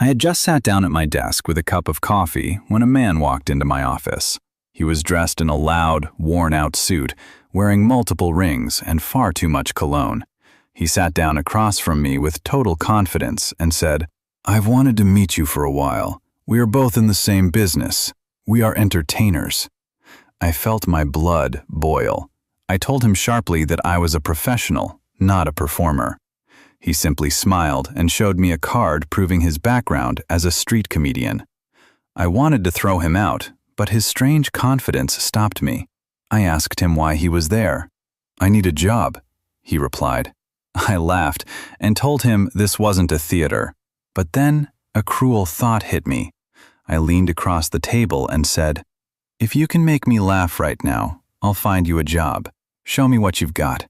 I had just sat down at my desk with a cup of coffee when a man walked into my office. He was dressed in a loud, worn-out suit, wearing multiple rings and far too much cologne. He sat down across from me with total confidence and said, "I've wanted to meet you for a while. We are both in the same business. We are entertainers." I felt my blood boil. I told him sharply that I was a professional, not a performer. He simply smiled and showed me a card proving his background as a street comedian. I wanted to throw him out, but his strange confidence stopped me. I asked him why he was there. "I need a job," he replied. I laughed and told him this wasn't a theater. But then a cruel thought hit me. I leaned across the table and said, "If you can make me laugh right now, I'll find you a job. Show me what you've got."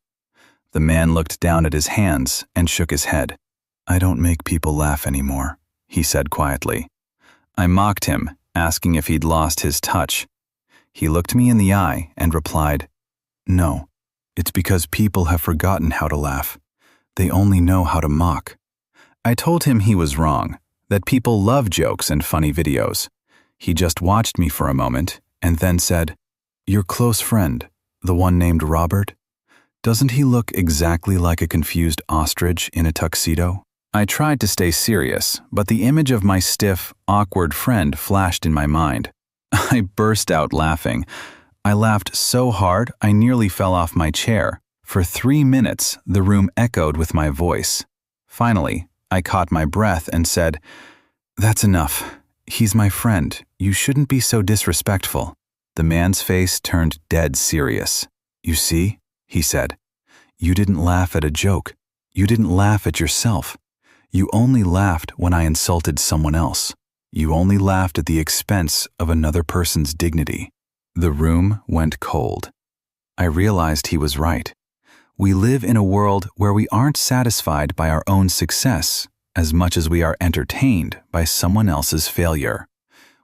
The man looked down at his hands and shook his head. "I don't make people laugh anymore," he said quietly. I mocked him, asking if he'd lost his touch. He looked me in the eye and replied, "No, it's because people have forgotten how to laugh. They only know how to mock." I told him he was wrong, that people love jokes and funny videos. He just watched me for a moment and then said, "Your close friend, the one named Robert, doesn't he look exactly like a confused ostrich in a tuxedo?" I tried to stay serious, but the image of my stiff, awkward friend flashed in my mind. I burst out laughing. I laughed so hard I nearly fell off my chair. For 3 minutes, the room echoed with my voice. Finally, I caught my breath and said, "That's enough. He's my friend. You shouldn't be so disrespectful." The man's face turned dead serious. "You see," he said, "you didn't laugh at a joke. You didn't laugh at yourself. You only laughed when I insulted someone else. You only laughed at the expense of another person's dignity." The room went cold. I realized he was right. We live in a world where we aren't satisfied by our own success as much as we are entertained by someone else's failure.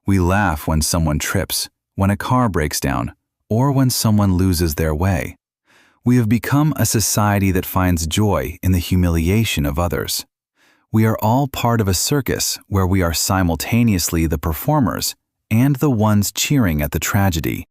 We laugh when someone trips, when a car breaks down, or when someone loses their way. We have become a society that finds joy in the humiliation of others. We are all part of a circus where we are simultaneously the performers and the ones cheering at the tragedy.